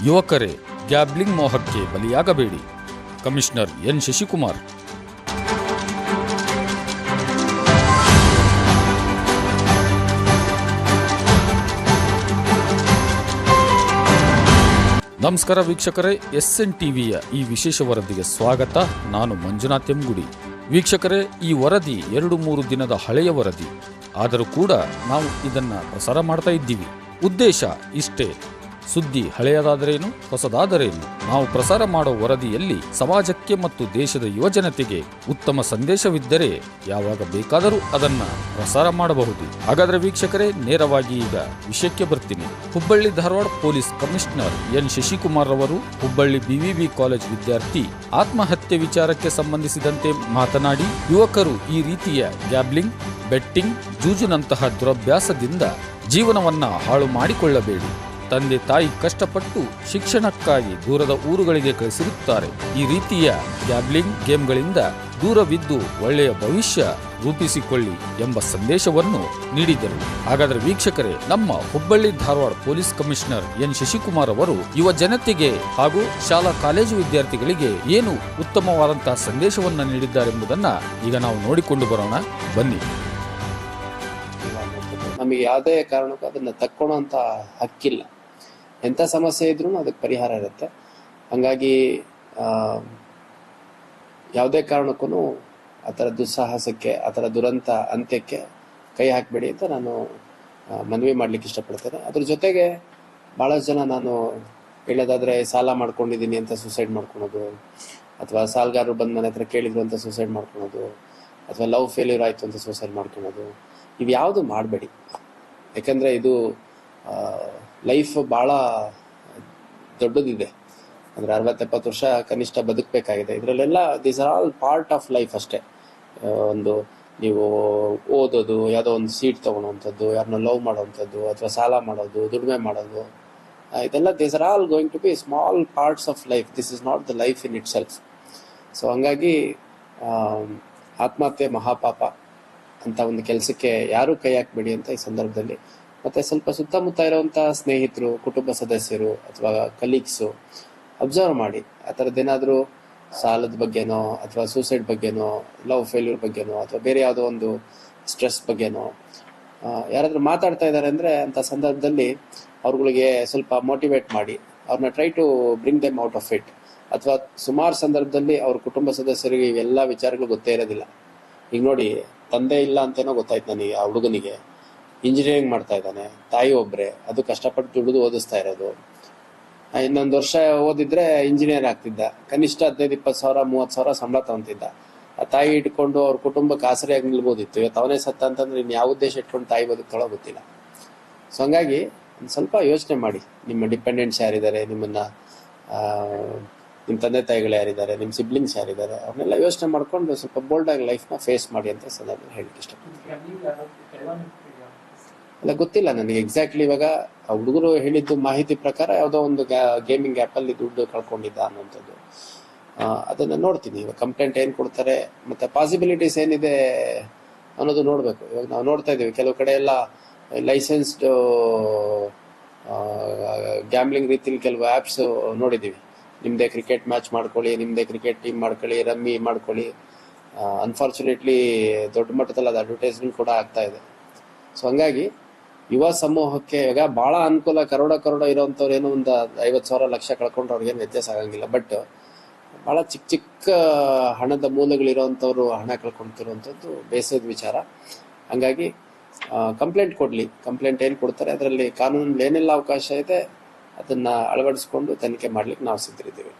ಯುವಕರೇ, gambling ಮೋಹಕ್ಕೆ ಬಲಿಯಾಗಬೇಡಿ. Commissioner N Shashikumar. ನಮಸ್ಕಾರ ವೀಕ್ಷಕರೇ, SN ಟಿವಿಯ ಈ ವಿಶೇಷ ವರದಿಗೆ ಸ್ವಾಗತ. ನಾನು ಮಂಜುನಾಥ್ ಎಂಗುಡಿ. ವೀಕ್ಷಕರೇ, ಈ ವರದಿ 2-3 ದಿನದ ಹಳೆಯ ವರದಿ. ಆದರೂ ಕೂಡ ನಾವು ಇದನ್ನು ಪ್ರಸಾರ ಮಾಡ್ತಾ ಇದ್ದೀವಿ. ಉದ್ದೇಶ ಇಷ್ಟೇ, ಸುದ್ದಿ ಹಳೆಯದಾದರೇನು ಹೊಸದಾದರೇನು, ನಾವು ಪ್ರಸಾರ ಮಾಡೋ ವರದಿಯಲ್ಲಿ ಸಮಾಜಕ್ಕೆ ಮತ್ತು ದೇಶದ ಯುವಜನತೆಗೆ ಉತ್ತಮ ಸಂದೇಶವಿದ್ದರೆ ಯಾವಾಗ ಬೇಕಾದರೂ ಅದನ್ನ ಪ್ರಸಾರ ಮಾಡಬಹುದು. ಹಾಗಾದರೆ ವೀಕ್ಷಕರೇ, ನೇರವಾಗಿ ಈಗ ವಿಷಯಕ್ಕೆ ಬರ್ತೀನಿ. Hubballi Dharwad police commissioner N Shashikumar ಅವರು ಹುಬ್ಬಳ್ಳಿ BVB ಕಾಲೇಜ್ ವಿದ್ಯಾರ್ಥಿ ಆತ್ಮಹತ್ಯೆ ವಿಚಾರಕ್ಕೆ ಸಂಬಂಧಿಸಿದಂತೆ ಮಾತನಾಡಿ, ಯುವಕರು ಈ ರೀತಿಯ ಗ್ಯಾಬ್ಲಿಂಗ್, ಬೆಟ್ಟಿಂಗ್, ಜೂಜಿನಂತಹ ದುರಭ್ಯಾಸದಿಂದ ಜೀವನವನ್ನ ಹಾಳು ಮಾಡಿಕೊಳ್ಳಬೇಡಿ. ತಂದೆ ತಾಯಿ ಕಷ್ಟಪಟ್ಟು ಶಿಕ್ಷಣಕ್ಕಾಗಿ ದೂರದ ಊರುಗಳಿಗೆ ಕಳಿಸಿರುತ್ತಾರೆ. ಈ ರೀತಿಯ ಗ್ಯಾಬ್ಲಿಂಗ್ ಗೇಮ್ಗಳಿಂದ ದೂರವಿದ್ದು ಒಳ್ಳೆಯ ಭವಿಷ್ಯ ರೂಪಿಸಿಕೊಳ್ಳಿ ಎಂಬ ಸಂದೇಶವನ್ನು ನೀಡಿದರು. ಹಾಗಾದರೆ ವೀಕ್ಷಕರೇ, ನಮ್ಮ Hubballi Dharwad police commissioner N Shashikumar ಅವರು ಯುವ ಜನತೆಗೆ ಹಾಗೂ ಶಾಲಾ ಕಾಲೇಜು ವಿದ್ಯಾರ್ಥಿಗಳಿಗೆ ಏನು ಉತ್ತಮವಾದಂತಹ ಸಂದೇಶವನ್ನು ನೀಡಿದ್ದಾರೆಂಬುದನ್ನ ಈಗ ನಾವು ನೋಡಿಕೊಂಡು ಬರೋಣ, ಬನ್ನಿ. ನಮಗೆ ಯಾವುದೇ ಕಾರಣಕ್ಕೂ ಅದನ್ನ ತಕ್ಕೊಳ್ಳುವಂತ ಹಕ್ಕಿಲ್ಲ. ಎಂಥ ಸಮಸ್ಯೆ ಇದ್ರೂ ಅದಕ್ಕೆ ಪರಿಹಾರ ಇರುತ್ತೆ. ಹಂಗಾಗಿ ಯಾವುದೇ ಕಾರಣಕ್ಕೂ ಆ ಥರ ದುಸ್ಸಾಹಸಕ್ಕೆ, ಆ ಥರ ದುರಂತ ಅಂತ್ಯಕ್ಕೆ ಕೈ ಹಾಕಬೇಡಿ ಅಂತ ನಾನು ಮನವಿ ಮಾಡ್ಲಿಕ್ಕೆ ಇಷ್ಟಪಡ್ತೇನೆ. ಅದ್ರ ಜೊತೆಗೆ ಭಾಳಷ್ಟು ಜನ, ನಾನು ಹೇಳೋದಾದ್ರೆ, ಸಾಲ ಮಾಡ್ಕೊಂಡಿದ್ದೀನಿ ಅಂತ ಸೂಸೈಡ್ ಮಾಡ್ಕೊಳೋದು, ಅಥವಾ ಸಾಲಗಾರರು ಬಂದು ಮನೆ ಹತ್ರ ಕೇಳಿದ್ರು ಅಂತ ಸೂಸೈಡ್ ಮಾಡ್ಕೊಳೋದು, ಅಥವಾ ಲವ್ ಫೇಲ್ಯೂರ್ ಆಯಿತು ಅಂತ ಸೂಸೈಡ್ ಮಾಡ್ಕೊಳೋದು, ಇವು ಯಾವುದು ಮಾಡಬೇಡಿ. ಯಾಕಂದರೆ ಇದು ಲೈಫ್ ಭಾಳ ದೊಡ್ಡದಿದೆ. ಅಂದರೆ 60-70 ವರ್ಷ ಕನಿಷ್ಠ ಬದುಕಬೇಕಾಗಿದೆ. ಇದರಲ್ಲೆಲ್ಲ these are all part of life ಅಷ್ಟೇ. ಒಂದು ನೀವು ಓದೋದು, ಯಾವುದೋ ಒಂದು ಸೀಟ್ ತೊಗೊಳೋವಂಥದ್ದು, ಯಾರನ್ನ ಲವ್ ಮಾಡೋವಂಥದ್ದು, ಅಥವಾ ಸಾಲ ಮಾಡೋದು, ದುಡಿಮೆ ಮಾಡೋದು, ಇದೆಲ್ಲ these are all going to be small parts of life. This is not the life in itself. So ಹಂಗಾಗಿ ಆತ್ಮಹತ್ಯೆ ಮಹಾಪಾಪ ಅಂತ ಒಂದು ಕೆಲಸಕ್ಕೆ ಯಾರೂ ಕೈ ಹಾಕಬೇಡಿ ಅಂತ ಈ ಸಂದರ್ಭದಲ್ಲಿ, ಮತ್ತೆ ಸ್ವಲ್ಪ ಸುತ್ತಮುತ್ತ ಇರುವಂಥ ಸ್ನೇಹಿತರು, ಕುಟುಂಬ ಸದಸ್ಯರು ಅಥವಾ ಕಲೀಗ್ಸು ಅಬ್ಸರ್ವ್ ಮಾಡಿ. ಆ ಥರದ್ದೇನಾದರೂ ಸಾಲದ ಬಗ್ಗೆನೋ, ಅಥವಾ ಸೂಸೈಡ್ ಬಗ್ಗೆನೋ, ಲವ್ ಫೇಲ್ಯೂರ್ ಬಗ್ಗೆನೋ, ಅಥವಾ ಬೇರೆ ಯಾವುದೋ ಒಂದು ಸ್ಟ್ರೆಸ್ ಬಗ್ಗೆನೋ ಯಾರಾದರೂ ಮಾತಾಡ್ತಾ ಇದ್ದಾರೆ ಅಂದರೆ, ಅಂಥ ಸಂದರ್ಭದಲ್ಲಿ ಅವ್ರುಗಳಿಗೆ ಸ್ವಲ್ಪ ಮೋಟಿವೇಟ್ ಮಾಡಿ, ಅವ್ರನ್ನ try to bring them out of it. ಅಥವಾ ಸುಮಾರು ಸಂದರ್ಭದಲ್ಲಿ ಅವ್ರ ಕುಟುಂಬ ಸದಸ್ಯರಿಗೆ ಇವೆಲ್ಲ ವಿಚಾರಗಳು ಗೊತ್ತೇ ಇರೋದಿಲ್ಲ. ಈಗ ನೋಡಿ, ತಂದೆ ಇಲ್ಲ ಅಂತೇನೋ ಗೊತ್ತಾಯ್ತು ನನಗೆ, ಆ ಹುಡುಗನಿಗೆ ಇಂಜಿನಿಯರಿಂಗ್ ಮಾಡ್ತಾ ಇದ್ದಾನೆ, ತಾಯಿ ಒಬ್ಬರೇ, ಅದು ಕಷ್ಟಪಟ್ಟು ದುಡಿದು ಓದಿಸ್ತಾ ಇರೋದು. ಇನ್ನೊಂದು ವರ್ಷ ಓದಿದ್ರೆ ಇಂಜಿನಿಯರ್ ಆಗ್ತಿದ್ದ, ಕನಿಷ್ಠ 15-20 ಸಾವಿರ 30 ಸಾವಿರ ಸಂಬಳ ತಗೊಂತಿದ್ದ. ಆ ತಾಯಿ ಇಟ್ಕೊಂಡು ಅವ್ರ ಕುಟುಂಬಕ್ಕೆ ಆಸರೆಯಾಗಿ ನಿಲ್ಬೋದಿತ್ತು. ಇವತ್ತು ಅವನೇ ಸತ್ತ ಅಂತಂದ್ರೆ ಇನ್ನು ಯಾವ ಉದ್ದೇಶ ಇಟ್ಕೊಂಡು ತಾಯಿ ಬದುಕ್ತಾಳೋ ಗೊತ್ತಿಲ್ಲ. ಸೊ ಹಂಗಾಗಿ ಒಂದು ಸ್ವಲ್ಪ ಯೋಚನೆ ಮಾಡಿ, ನಿಮ್ಮ ಡಿಪೆಂಡೆಂಟ್ಸ್ ಯಾರಿದ್ದಾರೆ, ನಿಮ್ಮ ತಂದೆ ತಾಯಿಗಳು ಯಾರಿದ್ದಾರೆ, ನಿಮ್ಮ ಸಿಬ್ಲಿಂಗ್ಸ್ ಯಾರಿದ್ದಾರೆ, ಅವ್ರನ್ನೆಲ್ಲ ಯೋಚನೆ ಮಾಡ್ಕೊಂಡು ಸ್ವಲ್ಪ ಬೋಲ್ಡ್ ಆಗಿ ಲೈಫ್ನ ಫೇಸ್ ಮಾಡಿ ಅಂತ ಸಂದರ್ಭ ಹೇಳಿಕ್ಕೆ ಇಷ್ಟಪಡ್ತೀನಿ. ಅಲ್ಲ, ಗೊತ್ತಿಲ್ಲ ನನಗೆ ಎಕ್ಸಾಕ್ಟ್ಲಿ. ಇವಾಗ ಹುಡುಗರು ಹೇಳಿದ್ದು ಮಾಹಿತಿ ಪ್ರಕಾರ ಯಾವುದೋ ಒಂದು ಗೇಮಿಂಗ್ ಆ್ಯಪಲ್ಲಿ ದುಡ್ಡು ಕಳ್ಕೊಂಡಿದ್ದ ಅನ್ನೋಂಥದ್ದು. ಅದನ್ನು ನೋಡ್ತೀನಿ. ಇವಾಗ ಕಂಪ್ಲೇಂಟ್ ಏನು ಕೊಡ್ತಾರೆ, ಮತ್ತು ಪಾಸಿಬಿಲಿಟೀಸ್ ಏನಿದೆ ಅನ್ನೋದು ನೋಡಬೇಕು. ಇವಾಗ ನಾವು ನೋಡ್ತಾ ಇದ್ದೀವಿ, ಕೆಲವು ಕಡೆ ಎಲ್ಲ ಲೈಸೆನ್ಸ್ಡ್ ಗ್ಯಾಮ್ಲಿಂಗ್ ರೀತಿಲಿ ಕೆಲವು ಆ್ಯಪ್ಸ್ ನೋಡಿದ್ದೀವಿ. ನಿಮ್ಮದೇ ಕ್ರಿಕೆಟ್ ಮ್ಯಾಚ್ ಮಾಡ್ಕೊಳ್ಳಿ, ನಿಮ್ಮದೇ ಕ್ರಿಕೆಟ್ ಟೀಮ್ ಮಾಡ್ಕೊಳ್ಳಿ, ರಮ್ಮಿ ಮಾಡ್ಕೊಳ್ಳಿ. ಅನ್ಫಾರ್ಚುನೇಟ್ಲಿ ದೊಡ್ಡ ಮಟ್ಟದಲ್ಲಿ ಅದು ಅಡ್ವರ್ಟೈಸ್ಮೆಂಟ್ ಕೂಡ ಆಗ್ತಾ ಇದೆ. ಸೊ ಹಂಗಾಗಿ ಯುವ ಸಮೂಹಕ್ಕೆ ಇವಾಗ ಭಾಳ ಅನುಕೂಲ. ಕರೋಡ ಇರೋವಂಥವ್ರು ಏನೋ ಒಂದು 50 ಸಾವಿರ ಲಕ್ಷ ಕಳ್ಕೊಂಡ್ರೆ ಅವ್ರಿಗೇನು ವ್ಯತ್ಯಾಸ ಆಗಂಗಿಲ್ಲ. ಬಟ್ ಭಾಳ ಚಿಕ್ಕ ಹಣದ ಮೂಲಗಳಿರೋವಂಥವ್ರು ಹಣ ಕಳ್ಕೊಳ್ತಿರುವಂಥದ್ದು ಬೇಸರದ ವಿಚಾರ. ಹಂಗಾಗಿ ಕಂಪ್ಲೇಂಟ್ ಕೊಡಲಿ. ಕಂಪ್ಲೇಂಟ್ ಏನು ಕೊಡ್ತಾರೆ ಅದರಲ್ಲಿ ಕಾನೂನಲ್ಲಿ ಏನೆಲ್ಲ ಅವಕಾಶ ಇದೆ ಅದನ್ನು ಅಳವಡಿಸ್ಕೊಂಡು ತನಿಖೆ ಮಾಡ್ಲಿಕ್ಕೆ ನಾವು ಸಿದ್ಧರಿದ್ದೀವಿ.